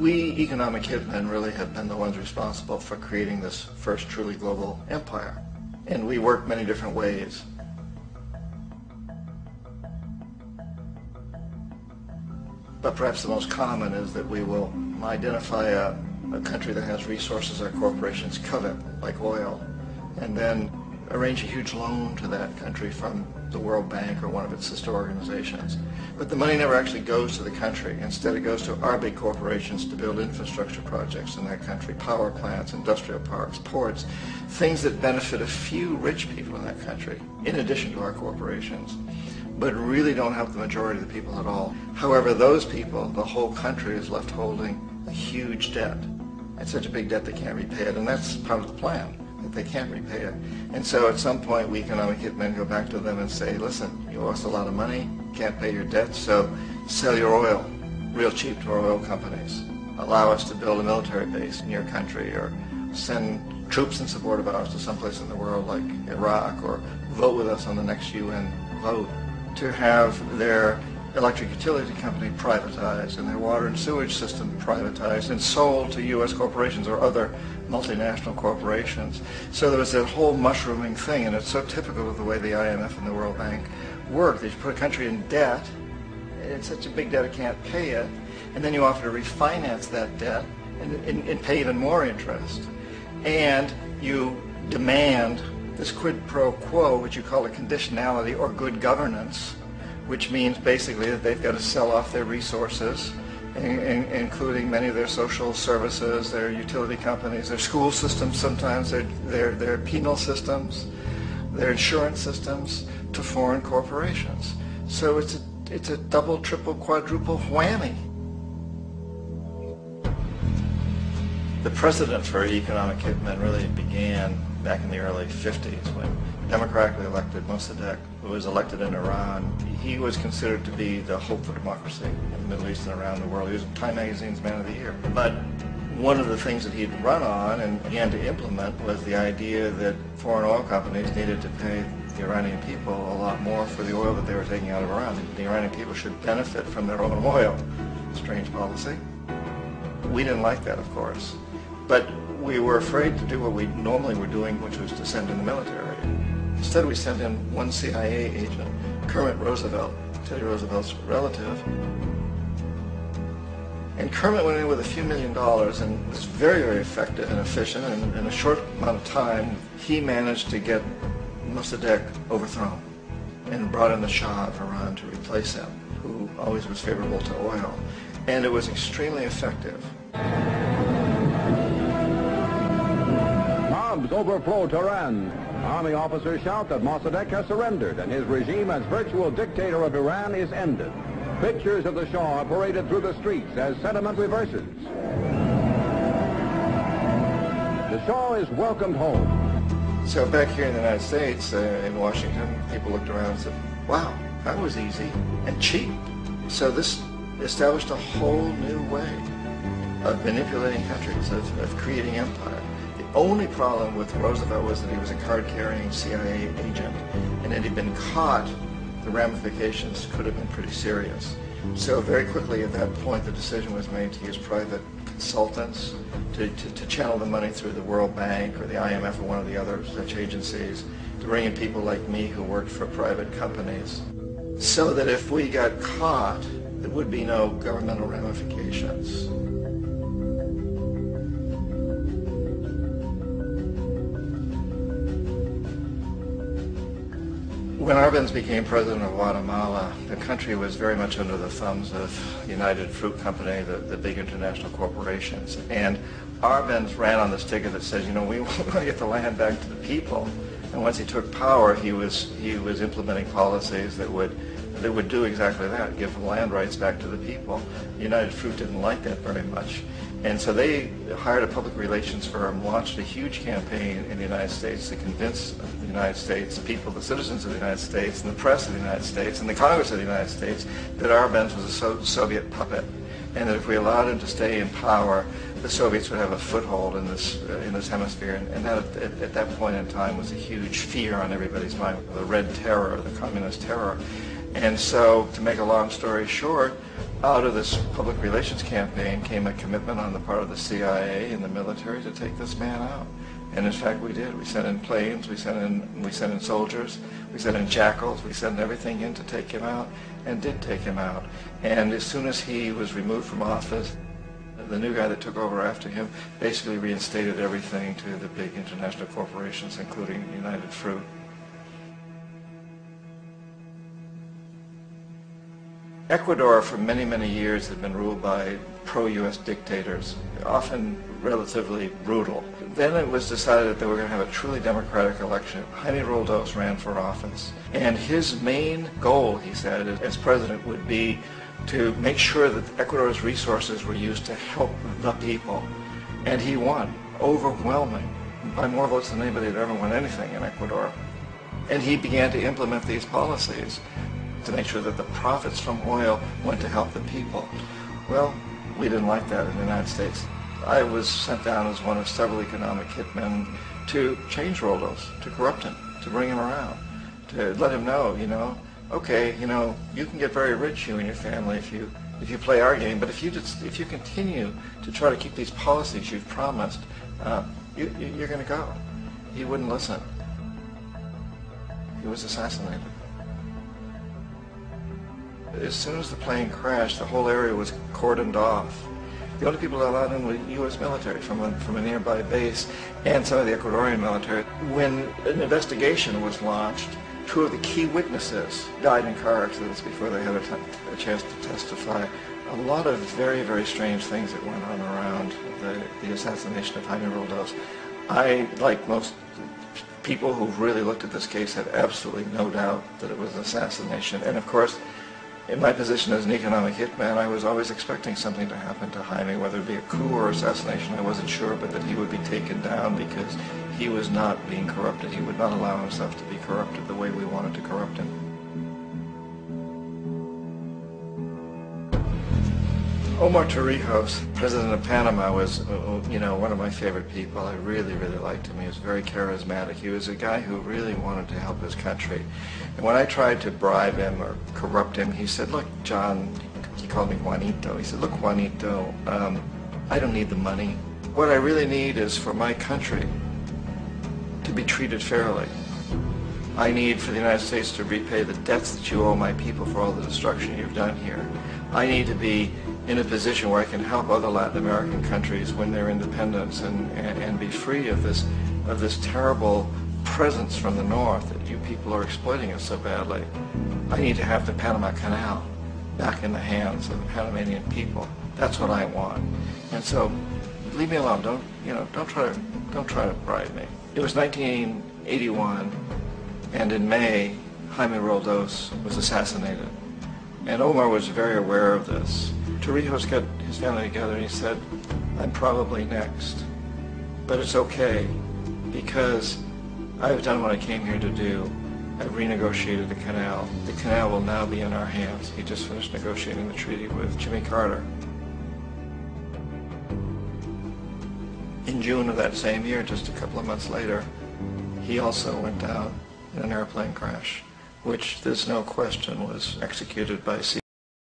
We economic hitmen really have been the ones responsible for creating this first truly global empire. And we work many different ways. But perhaps the most common is that we will identify a country that has resources our corporations covet, like oil, and then arrange a huge loan to that country from the World Bank or one of its sister organizations. But the money never actually goes to the country. Instead, it goes to our big corporations to build infrastructure projects in that country, power plants, industrial parks, ports, things that benefit a few rich people in that country, in addition to our corporations, but really don't help the majority of the people at all. However, those people, the whole country is left holding a huge debt. It's such a big debt they can't repay it, and that's part of the plan, that they can't repay it. And so at some point, we economic hitmen go back to them and say, listen, you owe us a lot of money, can't pay your debt, so sell your oil real cheap to our oil companies. Allow us to build a military base in your country, or send troops in support of ours to someplace in the world like Iraq, or vote with us on the next UN vote. To have their electric utility company privatized and their water and sewage system privatized and sold to U.S. corporations or other multinational corporations. So there was that whole mushrooming thing, and it's so typical of the way the IMF and the World Bank work. They put a country in debt, it's such a big debt it can't pay it, and then you offer to refinance that debt and pay even more interest. And you demand this quid pro quo, which you call a conditionality or good governance, which means basically that they've got to sell off their resources, including many of their social services, their utility companies, their school systems sometimes, their penal systems, their insurance systems, to foreign corporations. So it's a double, triple, quadruple whammy. The precedent for economic hitmen really began back in the early 50s when democratically elected Mossadegh, who was elected in Iran. He was considered to be the hope for democracy in the Middle East and around the world. He was Time Magazine's Man of the Year. But one of the things that he'd run on and began to implement was the idea that foreign oil companies needed to pay the Iranian people a lot more for the oil that they were taking out of Iran. The Iranian people should benefit from their own oil. Strange policy. We didn't like that, of course. But we were afraid to do what we normally were doing, which was to send in the military. Instead, we sent in one CIA agent, Kermit Roosevelt, Teddy Roosevelt's relative. And Kermit went in with a few $1 million and was very, very effective and efficient. And in a short amount of time, he managed to get Mossadegh overthrown and brought in the Shah of Iran to replace him, who always was favorable to oil. And it was extremely effective. Mobs overflow Tehran. Army officers shout that Mossadegh has surrendered and his regime as virtual dictator of Iran is ended. Pictures of the Shah are paraded through the streets as sentiment reverses. The Shah is welcomed home. So back here in the United States, in Washington, people looked around and said, wow, that was easy and cheap. So this established a whole new way of manipulating countries, of creating empire. The only problem with Roosevelt was that he was a card-carrying CIA agent, and had he been caught, the ramifications could have been pretty serious. So very quickly at that point, the decision was made to use private consultants to channel the money through the World Bank or the IMF or one of the other such agencies, to bring in people like me who worked for private companies, so that if we got caught, there would be no governmental ramifications. When Arbenz became president of Guatemala, the country was very much under the thumbs of United Fruit Company, the big international corporations. And Arbenz ran on this ticket that says, you know, we want to get the land back to the people. And once he took power, he was implementing policies that would do exactly that, give the land rights back to the people. United Fruit didn't like that very much. And so they hired a public relations firm, launched a huge campaign in the United States to convince the United States, people, the citizens of the United States, and the press of the United States, and the Congress of the United States, that Arbenz was a Soviet puppet, and that if we allowed him to stay in power, the Soviets would have a foothold in this hemisphere. And that, at that point in time, was a huge fear on everybody's mind, the Red Terror, the Communist Terror. And so, to make a long story short, Out of this public relations campaign came a commitment on the part of the CIA and the military to take this man out. And in fact, we did. We sent in planes, we sent in soldiers, we sent in jackals, we sent everything in to take him out, and did take him out. And as soon as he was removed from office, the new guy that took over after him basically reinstated everything to the big international corporations, including United Fruit. Ecuador for many, many years had been ruled by pro-U.S. dictators, often relatively brutal. Then it was decided that they were going to have a truly democratic election. Jaime Roldos ran for office, and his main goal, he said, as president would be to make sure that Ecuador's resources were used to help the people. And he won, overwhelming, by more votes than anybody had ever won anything in Ecuador. And he began to implement these policies to make sure that the profits from oil went to help the people. Well, we didn't like that in the United States. I was sent down as one of several economic hitmen to change Roldos, to corrupt him, to bring him around, to let him know, okay, you can get very rich, you and your family, if you play our game, but if you continue to try to keep these policies you've promised, you're going to go. He wouldn't listen. He was assassinated. As soon as the plane crashed, the whole area was cordoned off. The only people allowed in were U.S. military from a nearby base and some of the Ecuadorian military. When an investigation was launched, two of the key witnesses died in car accidents before they had a chance to testify. A lot of very, very strange things that went on around the assassination of Jaime Roldos. I, like most people who've really looked at this case, had absolutely no doubt that it was an assassination. And of course, in my position as an economic hitman, I was always expecting something to happen to Jaime, whether it be a coup or assassination, I wasn't sure, but that he would be taken down because he was not being corrupted. He would not allow himself to be corrupted the way we wanted to corrupt him. Omar Torrijos, president of Panama, was, one of my favorite people. I really, really liked him. He was very charismatic. He was a guy who really wanted to help his country. And when I tried to bribe him or corrupt him, he said, look, John, he called me Juanito. He said, look, Juanito, I don't need the money. What I really need is for my country to be treated fairly. I need for the United States to repay the debts that you owe my people for all the destruction you've done here. I need to be in a position where I can help other Latin American countries win their independence and be free of this terrible presence from the north that you people are exploiting us so badly. I need to have the Panama Canal back in the hands of the Panamanian people. That's what I want. And so, leave me alone. Don't try to bribe me. It was 1981, and in May, Jaime Roldos was assassinated. And Omar was very aware of this. Torrijos got his family together and he said, I'm probably next, but it's okay because I've done what I came here to do. I've renegotiated the canal. The canal will now be in our hands. He just finished negotiating the treaty with Jimmy Carter. In June of that same year, just a couple of months later, he also went down in an airplane crash, which there's no question was executed by CIA.